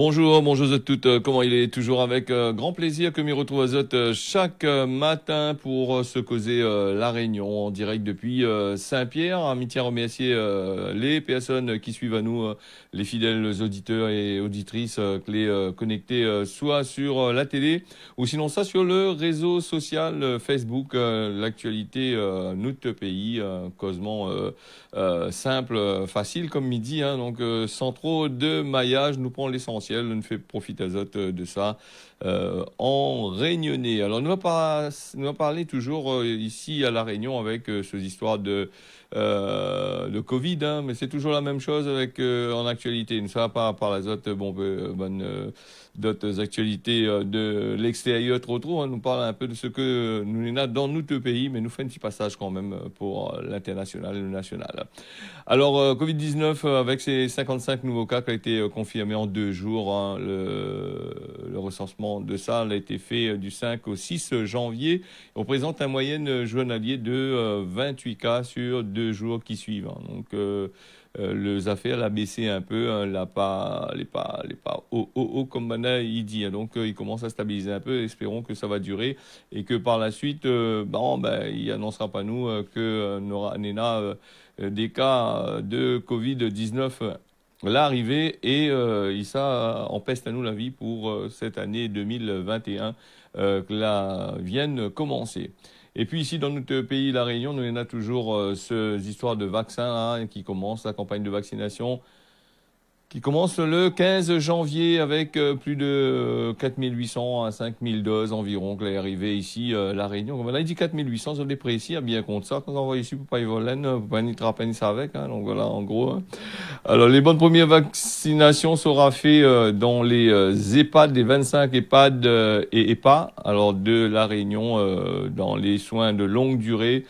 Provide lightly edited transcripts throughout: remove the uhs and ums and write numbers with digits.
Bonjour à toutes. Comment il est? Toujours avec grand plaisir que m'y retrouve à Zot chaque matin pour se causer la Réunion en direct depuis Saint-Pierre. Amitié à remercier les personnes qui suivent à nous, les fidèles auditeurs et auditrices les connectés soit sur la télé ou sinon ça sur le réseau social Facebook. L'actualité notre pays, causement simple, facile comme midi, hein, donc sans trop de maillage, nous prend l'essentiel, nous fait profiter de ça en réunionnais. Alors nous va parler toujours ici à La Réunion avec ces histoires de Covid, hein, mais c'est toujours la même chose avec en actualité. Une fois par la zot, bonne d'autres actualités de l'extérieur trop, hein, nous parle un peu de ce que nous avons dans notre pays, mais nous fait un petit passage quand même pour l'international et le national. Alors, Covid-19, avec ses 55 nouveaux cas qui ont été confirmés en 2 jours, hein, le recensement de ça a été fait du 5 au 6 janvier. On présente un moyenne journalier de 28 cas sur 2 jours qui suivent, hein. Donc, les affaires a baissé un peu, hein, les pas haut comme maintenant il dit, hein. Donc il commence à stabiliser un peu. Espérons que ça va durer et que par la suite, il annoncera pas nous que n'aura des cas de Covid-19 l'arrivée et ça empeste à nous la vie pour cette année 2021 que la vienne commencer. Et puis ici, dans notre pays, La Réunion, nous en a toujours ces histoires de vaccins hein, qui commencent, la campagne de vaccination qui commence le 15 janvier avec plus de 4800 à 5000 doses environ qui est arrivé ici, La Réunion. Comme on a dit 4800, je l'ai précis, à bien compte ça. Quand on va ici, pour pas y voler, pour pas ni trapper ça avec, hein, donc voilà, en gros. Hein. Alors, les bonnes premières vaccinations sera fait dans les EHPAD, les 25 EHPAD et EHPA, alors de La Réunion, dans les soins de longue durée.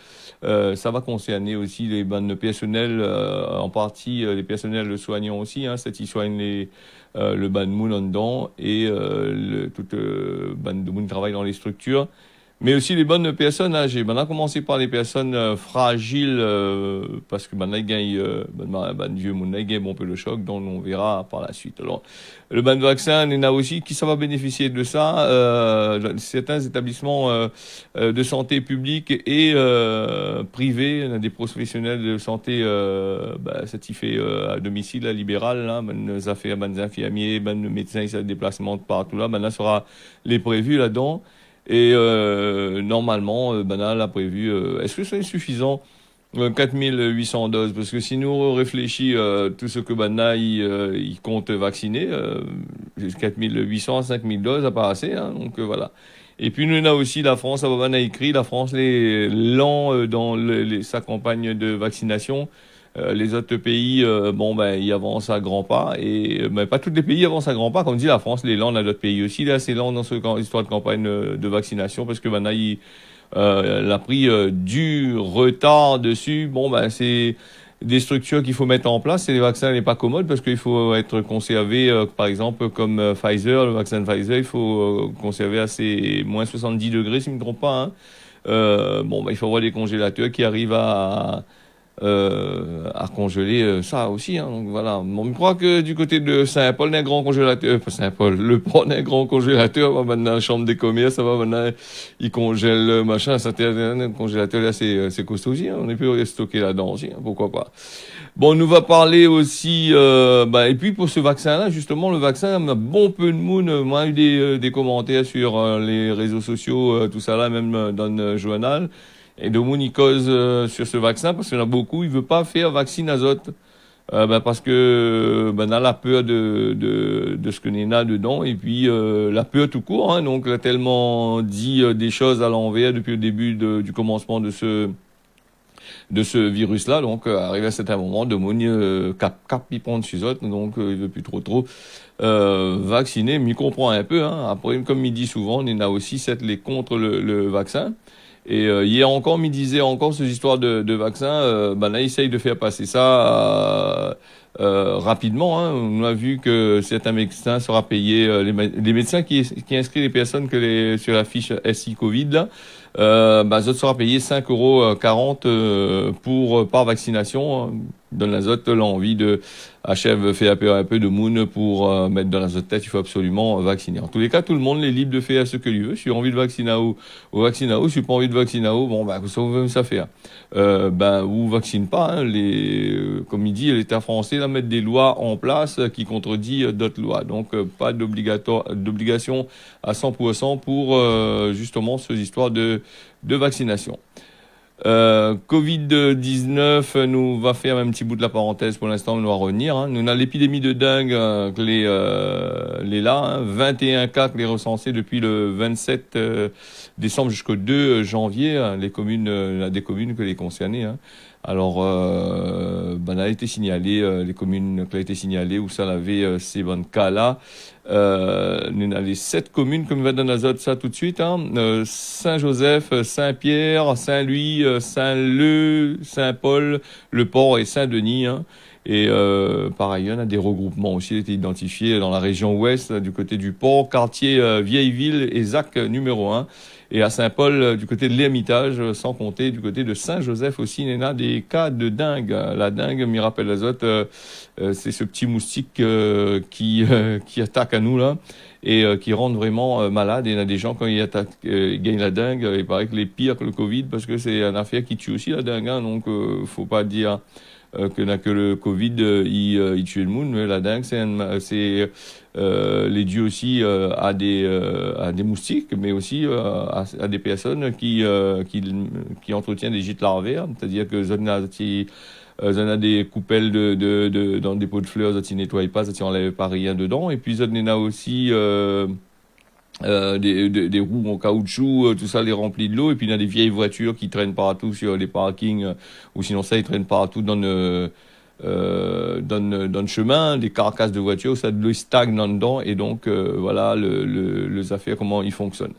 Ça va concerner aussi les bandes personnels, en partie les personnels soignants aussi, hein, ceux qui soignent le ban de moun en dedans et toute ban de moun qui travaille dans les structures. Mais aussi les bonnes personnes âgées. On a commencé par les personnes fragiles parce que il gagne vieux moun il gagne un peu le choc, donc on verra par la suite. Alors le ban de vaccin, il y en a aussi qui ça va bénéficier de ça. Certains établissements de santé publics et privés, des professionnels de santé certifiés à domicile, à libéral, là, des affaires, des infirmiers, des médecins, des déplacements de partout là, maintenant sera les prévus là-dedans. Et normalement, Banal a prévu. Est-ce que c'est suffisant 4800 doses? Parce que si nous réfléchissons tout ce que Banal il compte vacciner, 4800 à 5000 doses, ça pas assez. Hein, donc voilà. Et puis nous on a aussi la France, Banal a écrit, la France les lent dans sa campagne de vaccination. Les autres pays, ils avancent à grands pas et pas tous les pays avancent à grands pas. Comme dit la France, les lents, on a d'autres pays aussi. Là, c'est lent dans cette histoire de campagne de vaccination parce que maintenant, il a pris du retard dessus. C'est des structures qu'il faut mettre en place. Et les vaccins n'est pas commode parce qu'il faut être conservé, par exemple, comme Pfizer, le vaccin de Pfizer, il faut conserver à ses moins 70 degrés, si je ne me trompe pas. Hein. Il faut avoir des congélateurs qui arrivent à congeler ça aussi, hein. Donc voilà. Bon, je crois que du côté de Saint-Paul, il y a un grand congélateur, pas Saint-Paul, le port d'un grand congélateur, maintenant, la chambre des commerces, ça va maintenant, il congèle machin, ça un congélateur là, c'est costaud aussi, hein. On est plus stocké là-dedans aussi, hein. Pourquoi pas. Bon, on nous va parler aussi, et puis pour ce vaccin-là, justement, le vaccin, bon peu de monde, moi, eu des commentaires sur les réseaux sociaux, tout ça là, même dans le journal. Et de moun, il cause sur ce vaccin parce qu'il y en a beaucoup, il veut pas faire vaccin azote. Parce que on a la peur de ce que nous a dedans et puis la peur tout court, hein. Donc il a tellement dit des choses à l'envers depuis le début du commencement de ce virus-là. Donc arrivé à certain moment, de moun cap il prend dessus autres, donc il veut plus trop vacciner, mais il comprend un peu, hein. Après, comme il dit souvent, il y en a aussi les contre le vaccin. Et hier encore, il disait encore ces histoires de vaccins. Là, il essaye de faire passer ça rapidement. Hein. On a vu que certains médecins sera payé, les médecins qui inscrivent les personnes sur la fiche SI Covid, là, ça sera payé 5,40 € par vaccination. Hein. donne l'azote, l'envie de achève, fait un peu de moon pour mettre dans l'azote tête, il faut absolument vacciner. En tous les cas, tout le monde est libre de faire ce que lui veut. Si tu as envie de vacciner ou vacciner si tu n'as pas envie de vacciner bon, ben, ça vous ça faire. Ben, ou vaccine pas, hein, comme il dit, l'État français, là, mettre des lois en place qui contredit d'autres lois. Donc, pas d'obligation à 100% pour, justement, ces histoires de vaccination. Covid-19 nous va faire un petit bout de la parenthèse pour l'instant, on va revenir. Hein. Nous on a l'épidémie de dengue les là, hein. 21 cas que les recensés depuis le 27 décembre jusqu'au 2 janvier. Hein. Les communes, des communes que les concernées. Hein. Alors, ben, a été signalé, les communes qui ont été signalées où ça avait ces bons cas-là. Nous avons les 7 communes, comme va donner azote ça tout de suite, hein. Saint-Joseph, Saint-Pierre, Saint-Louis, Saint-Leu, Saint-Paul, Le Port et Saint-Denis, hein. Et par ailleurs, on a des regroupements aussi été identifiés dans la région ouest, du côté du Port, quartier Vieilleville et ZAC numéro 1. Et à Saint-Paul, du côté de l'Hermitage, sans compter du côté de Saint-Joseph aussi, il y en a des cas de dengue. La dengue, m'y rappelle l'azote, c'est ce petit moustique qui attaque à nous là et qui rend vraiment malade. Et il y en a des gens quand ils attaquent, ils gagnent la dengue. Il paraît que les pires que le Covid parce que c'est une affaire qui tue aussi la dengue. Hein, donc faut pas dire que le Covid il tue le monde, mais la dengue c'est les dus aussi à des moustiques, mais aussi à des personnes qui entretiennent des gîtes larvaires, c'est-à-dire que on a des coupelles dans des pots de fleurs, ça ne nettoie pas, ça n'enlève pas rien dedans, et puis on a aussi des roues en caoutchouc, tout ça les remplit de l'eau, et puis il y a des vieilles voitures qui traînent partout sur les parkings, ou sinon ça ils traînent partout dans le chemin, des carcasses de voitures, ça de l'eau stagne dedans, et donc voilà les affaires comment ils fonctionnent.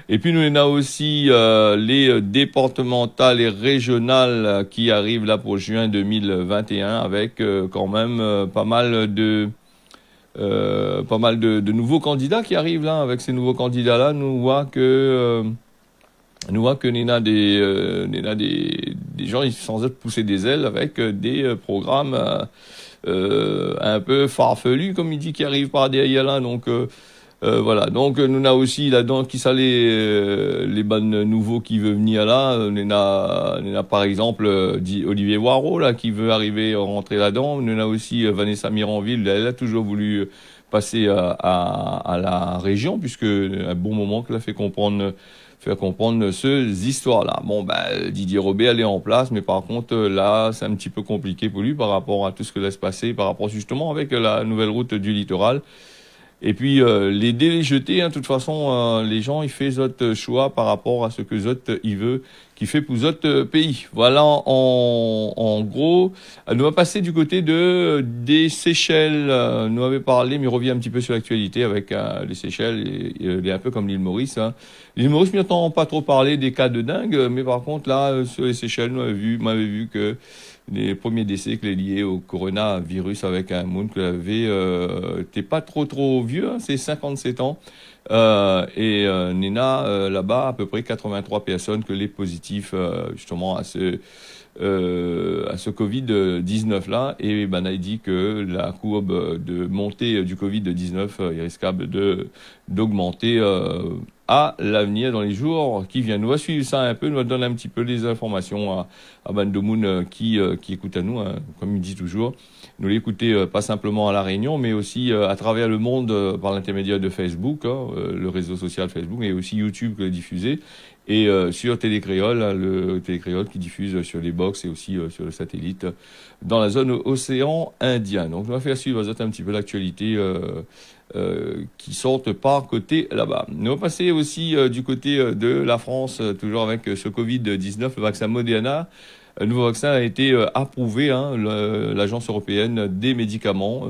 Et puis nous on a aussi les départementales et régionales qui arrivent là pour juin 2021 avec quand même pas mal de nouveaux candidats qui arrivent là. Avec ces nouveaux candidats-là, nous voit que des gens ils sont sans doute pousser des ailes avec des programmes un peu farfelus, comme il dit, qui arrivent par derrière là. Donc voilà. Donc nous on a aussi là-dedans qui ça les bonnes nouveaux qui veulent venir là. On a par exemple Olivier Waro là qui veut arriver rentrer là-dedans. On a aussi Vanessa Miranville. Elle a toujours voulu passer à la région puisque un bon moment qu'elle a faire comprendre ces histoires-là. Bon, ben, Didier Robet, elle est en place, mais par contre, là, c'est un petit peu compliqué pour lui par rapport à tout ce que laisse passer, par rapport justement avec la nouvelle route du littoral. Et puis les délais jetés, hein, de toute façon, les gens ils font d'autres choix par rapport à ce que d'autres ils veulent, qui fait pour d'autres pays. Voilà en gros. Nous va passer du côté des Seychelles. Nous avait parlé, mais il revient un petit peu sur l'actualité avec les Seychelles. Il est un peu comme l'île Maurice. Hein. L'île Maurice, m'y entend pas trop parler des cas de dingue, mais par contre là sur les Seychelles, m'avait vu que les premiers décès que les liés au coronavirus avec un monde que avait t'es pas trop vieux, hein, c'est 57 ans. Et Nina là-bas à peu près 83 personnes que les positifs justement à ce Covid-19 là, et ben a dit que la courbe de montée du Covid-19 est risquable d'augmenter à l'avenir dans les jours qui viennent. Nous va suivre ça un peu, nous va donner un petit peu les informations à Bandomoun qui écoute à nous, hein, comme il dit toujours. Nous l'écouter pas simplement à La Réunion, mais aussi à travers le monde par l'intermédiaire de Facebook, hein, le réseau social Facebook, mais aussi YouTube que diffusé, et sur Télécréole, hein, le Télécréole qui diffuse sur les box et aussi sur le satellite dans la zone océan Indien. Donc on va faire suivre un petit peu l'actualité qui sortent par côté là-bas. Nous allons passer aussi du côté de la France, toujours avec ce Covid-19, le vaccin Moderna. Un nouveau vaccin a été approuvé, hein, l'Agence européenne des médicaments,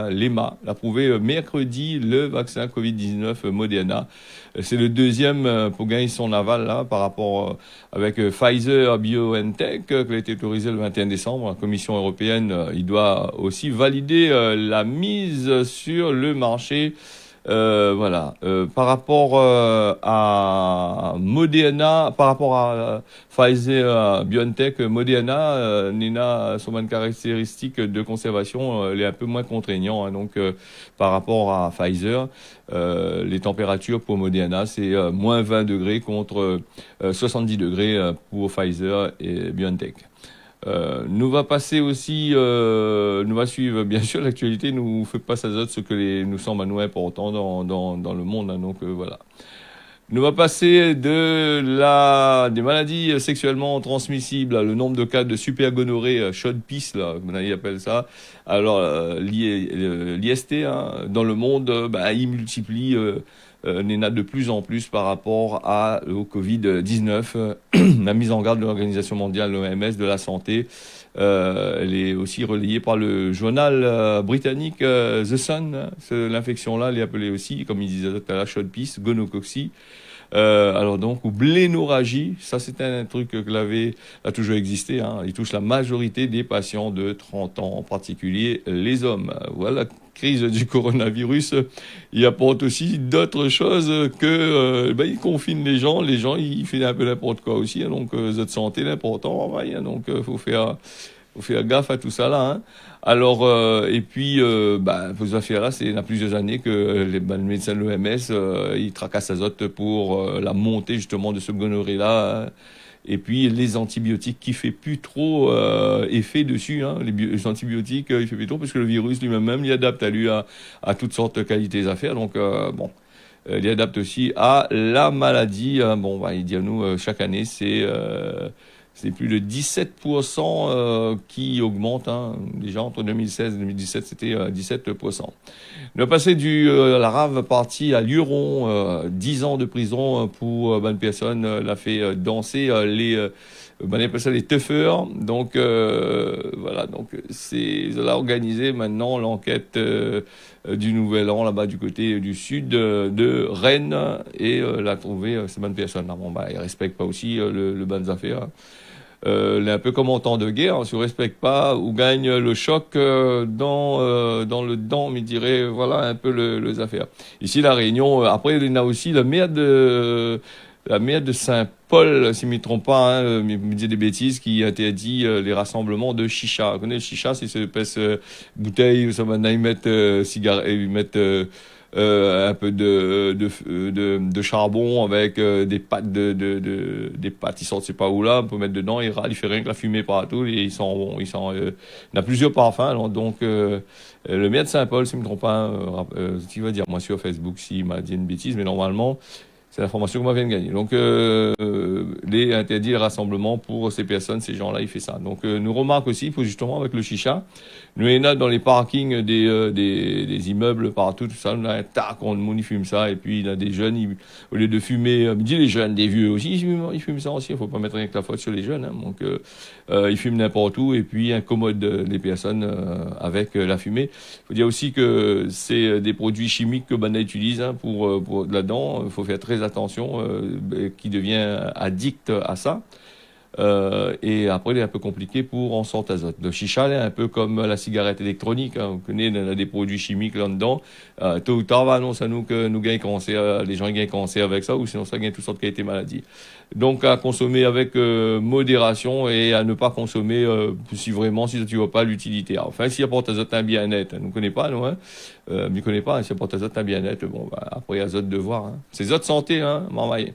l'EMA, l'a approuvé mercredi, le vaccin Covid-19 Moderna. C'est le deuxième pour gagner son aval là, par rapport avec Pfizer BioNTech, qui a été autorisé le 21 décembre. La Commission européenne, il doit aussi valider la mise sur le marché Voilà. Par rapport à Moderna, par rapport à Pfizer, BioNTech, Moderna, Nina, son une caractéristique de conservation, elle est un peu moins contraignant. Hein. Donc, par rapport à Pfizer, les températures pour Moderna, c'est moins 20 degrés contre 70 degrés pour Pfizer et BioNTech. Nous va passer aussi, nous va suivre bien sûr l'actualité, nous fait pas ça ce que nous semble à nous important dans le monde. Hein, donc voilà. Nous va passer des maladies sexuellement transmissibles, là, le nombre de cas de supergonorrhée, shot peace, là, comme on appelle ça. Alors, l'IST, hein, dans le monde, il multiplie, Néna de plus en plus par rapport au Covid-19. La mise en garde de l'Organisation mondiale, l'OMS, de la santé, elle est aussi relayée par le journal britannique The Sun. Hein. L'infection-là, elle est appelée aussi, comme il disait tout à l'heure, shot peace, gonococcie. Alors donc, ou blénorragie, ça c'est un truc a toujours existé, hein. Il touche la majorité des patients de 30 ans, en particulier les hommes. Voilà, la crise du coronavirus, il apporte aussi d'autres choses que, il confine les gens ils font un peu n'importe quoi aussi, hein. Donc, votre santé, l'important, hein. Donc, faut faire gaffe à tout ça là. Hein. Alors, et puis, pour ces affaires-là, c'est il y a plusieurs années que le médecin de l'OMS, il tracasse azote pour la montée justement de ce gonorrhée-là. Hein. Et puis les antibiotiques qui fait plus trop effet dessus. Hein. Les antibiotiques, il fait plus trop parce que le virus lui-même, il adapte à lui à toutes sortes de qualités affaires. Donc, bon. Il adapte aussi à la maladie. Hein. Bon, il dit à nous, chaque année, c'est plus de 17% qui augmente. Hein. Déjà, entre 2016 et 2017, c'était 17%. Le passé la rave partie à Luron, 10 ans de prison pour une personne l'a fait danser on appelle ça les teufeurs. Donc, voilà. Donc, ils ont organisé maintenant l'enquête du Nouvel An, là-bas, du côté du sud de Rennes. Et l'a trouvé, ces bonnes personnes. Bon, ils ne respectent pas aussi le bonnes affaires. Hein. Un peu comme en temps de guerre, si on ne respecte pas ou gagne le choc dans le dent, mais dirait voilà un peu les affaires. Ici, la Réunion, après, il y en a aussi la maire de Saint-Paul, si je ne me trompe pas, hein, me dit des bêtises, qui interdit les rassemblements de chicha. Vous connaissez le chicha, c'est cette espèce bouteille où ça maintenant ils mettent ils mettent un peu de charbon avec des pâtes des pâtes, ils sortent, je sais pas où là, on peut mettre dedans, il râle, il fait rien que la fumée partout, et ils sont bons, il y a plusieurs parfums, alors, donc, le maire de Saint-Paul, si je ne me trompe pas, tu vas dire, moi, sur Facebook, s'il m'a dit une bêtise, mais normalement, c'est l'information que moi vient de gagner. Donc, les interdits les rassemblements pour ces personnes, ces gens-là, il fait ça. Donc, nous remarque aussi, il faut justement avec le chicha, nous, il y en a dans les parkings des immeubles partout, tout ça, là, tac, on monde, fume ça, et puis il y a des jeunes, au lieu de fumer, il dit les jeunes, des vieux aussi, ils fument ça aussi, il faut pas mettre rien que la faute sur les jeunes, hein. Donc, ils fument n'importe où, et puis incommodent les personnes avec la fumée. Il faut dire aussi que c'est des produits chimiques que Bana utilise, hein, pour là-dedans, il faut faire très attention, qui devient addict à ça. Et après, il est un peu compliqué pour en sortir azote. Le chicha, est un peu comme la cigarette électronique. Hein. Vous connaissez, il y a des produits chimiques là-dedans. Tôt ou tard, va annoncer à nous que nous gagnons cancer, les gens gagnent cancer avec ça, ou sinon ça gagne toutes sortes de qualités maladies. Donc, à consommer avec modération et à ne pas consommer si tu vois pas l'utilité. Enfin, s'il apporte azote un bien-être, nous ne connaît pas, nous, hein. Ne connaît pas, s'il apporte azote un bien-être, bon, après, azote de voir. Hein. C'est azote santé, hein, m'envoyer.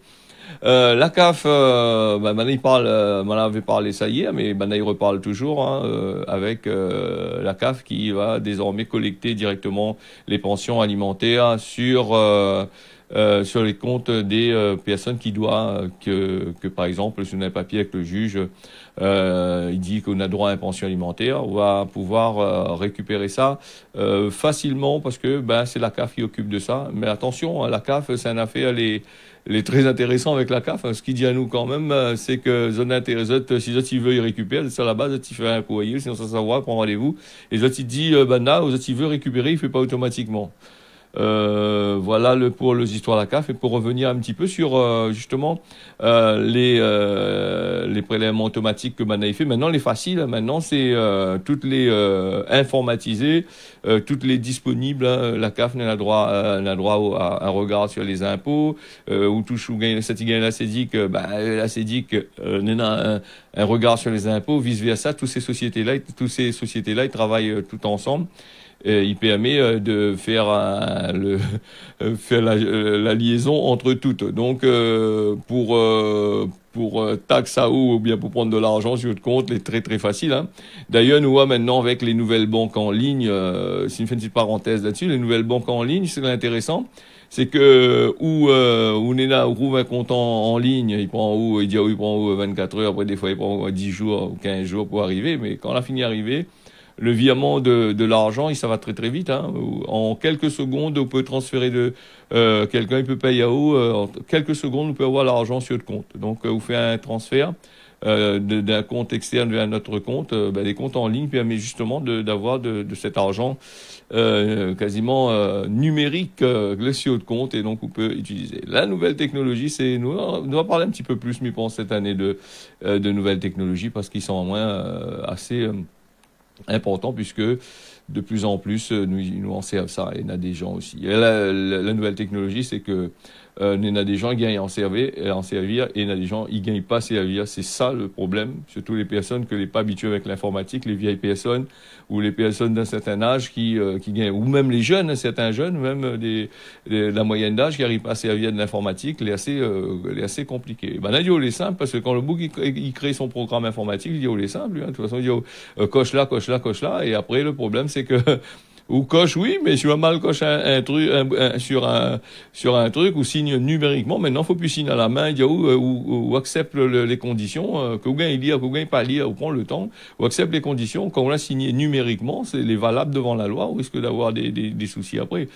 La CAF, maintenant il parle, m'en avait parlé ça hier, mais maintenant il reparle toujours, hein, avec la CAF qui va désormais collecter directement les pensions alimentaires sur les comptes des personnes qui doivent, que par exemple, si on a un papier avec le juge, il dit qu'on a droit à une pension alimentaire, on va pouvoir récupérer ça facilement parce que c'est la CAF qui occupe de ça. Mais attention, hein, la CAF, c'est une affaire, elle est très intéressant avec la CAF. Ce qu'il dit à nous quand même, c'est que zone d'intérêt, si tu veux y récupérer, c'est à la base, tu fais un courrier, sinon ça savoir, prendre rendez-vous. Et si tu dis, là, si tu veux récupérer, il ne fait pas automatiquement. Voilà pour les histoires de la CAF. Et pour revenir un petit peu sur justement les prélèvements automatiques que Mana fait. Maintenant, les faciles, maintenant, c'est toutes les informatisées, toutes les disponibles. Hein. La CAF n'a droit, n'a droit à un regard sur les impôts, ou touche ou gagne, ça gagne la CEDIC, la CEDIC n'a un regard sur les impôts, vice versa. Toutes ces sociétés-là, ils travaillent tout ensemble. Il permet de faire, faire la liaison entre toutes. Donc, pour taxe à eau ou bien pour prendre de l'argent sur votre compte, c'est très très facile. Hein. D'ailleurs, nous voyons maintenant avec les nouvelles banques en ligne, si on fait une petite parenthèse là-dessus, les nouvelles banques en ligne, c'est intéressant. C'est que où Nena ouvre un compte en ligne, il dit il prend 24 heures, après des fois il prend 10 jours ou 15 jours pour arriver, mais quand on a fini d'arriver, le virement de l'argent, ça va très très vite. Hein. En quelques secondes, on peut transférer quelqu'un, il peut payer à eau. En quelques secondes, on peut avoir l'argent sur le compte. Donc, vous faites un transfert d'un compte externe vers notre compte. Les comptes en ligne permettent justement d'avoir de cet argent quasiment numérique sur le compte, et donc on peut utiliser. La nouvelle technologie, on doit parler un petit peu plus, mais je pense, cette année de nouvelles technologies, parce qu'ils sont au moins assez important, puisque de plus en plus nous en servent ça, et il y en a des gens aussi. Et la nouvelle technologie, c'est que il y en a des gens qui gagnent à en servir, et il y en a des gens qui gagnent pas à servir. C'est ça le problème, surtout les personnes que n'est pas habituées avec l'informatique, les vieilles personnes ou les personnes d'un certain âge qui gagnent, ou même les jeunes, certains jeunes, même de la moyenne d'âge qui n'arrivent pas à servir de l'informatique, c'est assez compliqué. Ben là, il est simple, parce que quand le bouc il crée son programme informatique, il dit il est simple, hein. De toute façon, il dit coche là, coche là, coche là, et après le problème c'est que ou coche, oui, mais si tu vas mal coche un truc sur un truc, ou signe numériquement, maintenant faut plus signer à la main, dire ou accepte les conditions, que vous gagnez lire, que vous gagnez pas lire, ou prend le temps, ou accepte les conditions. Quand on l'a signé numériquement, c'est les valables devant la loi, on risque d'avoir des soucis après.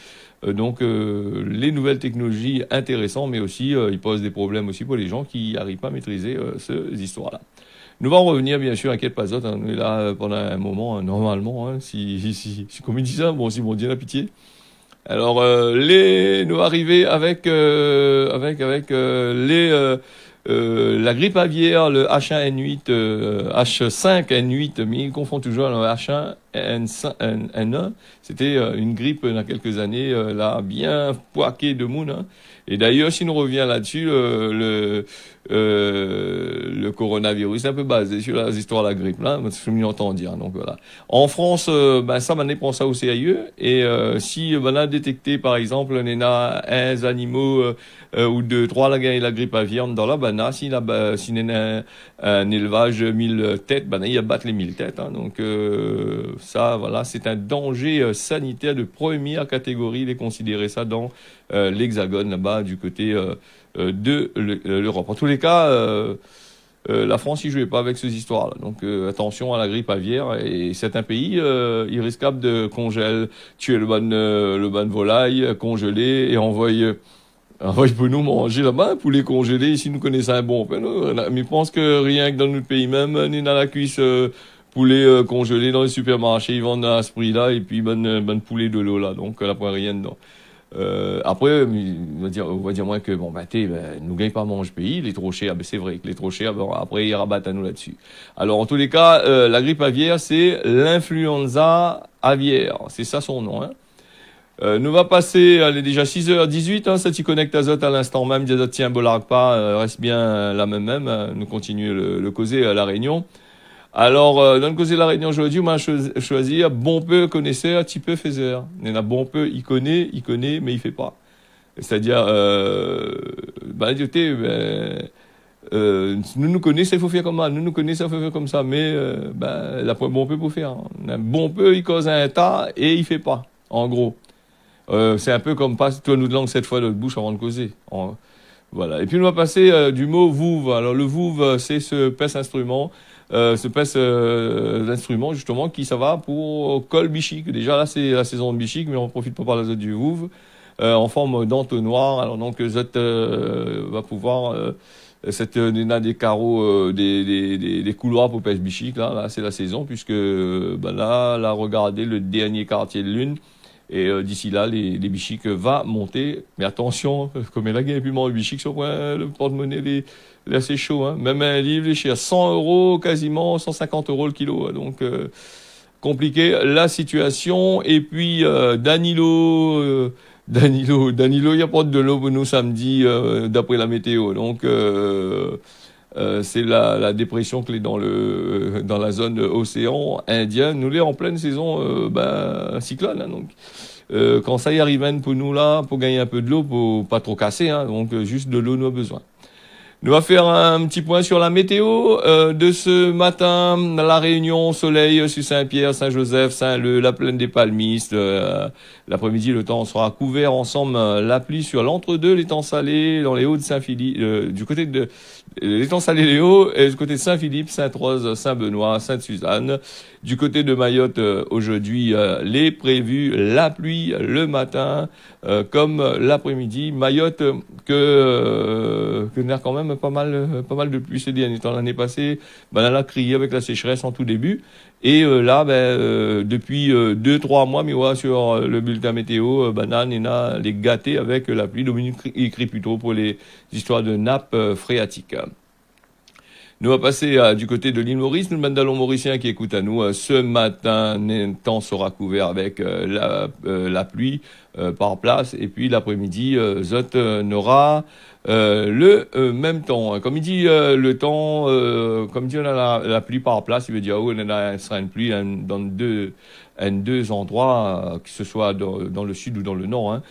Donc les nouvelles technologies intéressantes, mais aussi ils posent des problèmes aussi pour les gens qui n'arrivent pas à maîtriser ces histoires-là. Nous allons revenir, bien sûr, inquiète pas d'autre, hein, on est là pendant un moment, normalement, hein, si comme ils disent ça, bon, si mon Dieu la pitié. Alors, nous allons arriver avec la grippe aviaire, le H1N8, H5N8, mais ils confondent toujours le H1N1. C'était une grippe il y a quelques années, là, bien poiquée de monde. Hein. Et d'ailleurs, si on revient là-dessus, le coronavirus est un peu basé sur la histoire de la grippe, là, je m'entends dire. Donc voilà. En France, ça, on prend ça au sérieux. Et si on a détecté, par exemple, on a un animaux ou deux, trois la grippe aviaire dans la banane, si on a un élevage 1000 têtes, il y a battre les 1000 têtes. Hein. Donc ça, voilà, c'est un danger sanitaire de première catégorie. Les considérer ça dans l'Hexagone, là-bas, du côté de l'Europe. En tous les cas, la France, il jouait pas avec ces histoires-là. Donc attention à la grippe aviaire. Et certains pays, ils risquent de congeler, tuer le ban volaille, congeler, et envoyer pour nous manger là-bas, poulet congelé, si nous connaissons un bon pain. Mais je pense que rien que dans notre pays même, on est dans la cuisse poulet congelé dans les supermarchés, ils vendent à ce prix-là, et puis bonne poulet de l'eau là. Donc la poire rien dedans. Après, on va dire moins que nous gagnons pas manger pays, il est trop cher. C'est vrai qu'il est trop cher. Bon, après, ils rabattent à nous là-dessus. Alors, en tous les cas, la grippe aviaire, c'est l'influenza aviaire. C'est ça son nom. Hein. Nous va passer, elle est déjà 6h18, hein, ça t'y connecte à Zot à l'instant même, dit tiens, bolargue pas, reste bien la même, nous continuons le causer à la Réunion. Alors, dans le causer de la Réunion aujourd'hui, moi, choisir bon peu connaisseur, petit peu faiseur. Il y en a bon peu, il connaît, mais il fait pas. C'est-à-dire, nous connaissons, il faut faire comme ça, nous connaissons, il faut faire comme ça, mais, la bon peu pour faire. Hein. Un bon peu, il cause un tas, et il fait pas, en gros. C'est un peu comme passe toi nous de langue cette fois de notre bouche avant de causer. Voilà. Et puis on va passer du mot vouve. Alors le vouve, c'est ce pèse instrument, l'instrument justement qui ça va pour col bichique. Déjà là c'est la saison de bichique, mais on profite pour parler du vouve en forme d'entonnoir. Alors donc Zot va pouvoir on a des carreaux, des couloirs pour pêche bichique. Là c'est la saison puisque là regardez le dernier quartier de lune. Et d'ici là, les bichiques va monter. Mais attention, comme il a gagné plus les bichiques sur le porte-monnaie, il est assez chaud. Hein. Même un livre, il est cher. 100 euros, quasiment 150 euros le kilo. Hein. Donc, compliqué la situation. Et puis, Danilo, il n'y a pas de l'eau pour nous samedi, d'après la météo. Donc, c'est la dépression qui est dans la zone océan Indien. Nous, est en pleine saison cyclone. Hein, donc, quand ça y arrive pour nous là, pour gagner un peu de l'eau, pour pas trop casser, hein, donc juste de l'eau, nous avons besoin. Nous allons faire un petit point sur la météo de ce matin. La Réunion, soleil sur Saint-Pierre, Saint-Joseph, Saint-Leu, la plaine des Palmistes. L'après-midi, le temps sera couvert ensemble. La pluie sur l'entre-deux, l'étang salé, dans les Hauts de Saint-Philippe, du côté de l'étang salé les Hauts, et du côté de Saint-Philippe, Sainte-Rose, Saint-Benoît, Sainte-Suzanne. Du côté de Mayotte, aujourd'hui, les prévus, la pluie le matin, comme l'après-midi. Mayotte, que n'a quand même pas mal de pluie ces derniers temps. L'année passée, elle a crié avec la sécheresse en tout début. Et là, depuis 2-3 mois, mais ouais, sur le bulletin météo, banane et a les gâtés avec la pluie. Dominique écrit plutôt pour les histoires de nappes phréatiques. Nous allons passer du côté de l'île Maurice. Nous, le mandalon mauricien qui écoute à nous, ce matin, le temps sera couvert avec la pluie par place. Et puis l'après-midi, Zot n'aura le même temps. Comme il dit le temps, comme il dit on a la pluie par place, il veut dire oh, on sera une pluie dans deux endroits, que ce soit dans le sud ou dans le nord. Hein.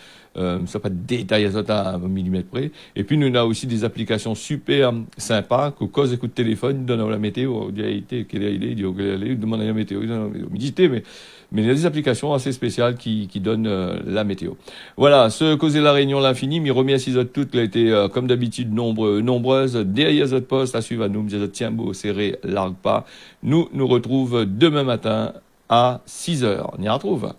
Ça pas de détails à un millimètre près. Et puis, nous avons aussi des applications super sympas que quand écoute téléphone, ils donnent la météo. On dit, quelle est il dit, il demande la météo, il donne la météo. Mais il y a des applications assez spéciales qui donnent la météo. Voilà, ce causer la Réunion l'infini, mais remis à 6 autres toutes, qui a été, comme d'habitude, nombreuses. Derrière votre poste, à suivre à nous, tiens beau, serré, largue pas. Nous retrouve demain matin à 6 heures. On y retrouve.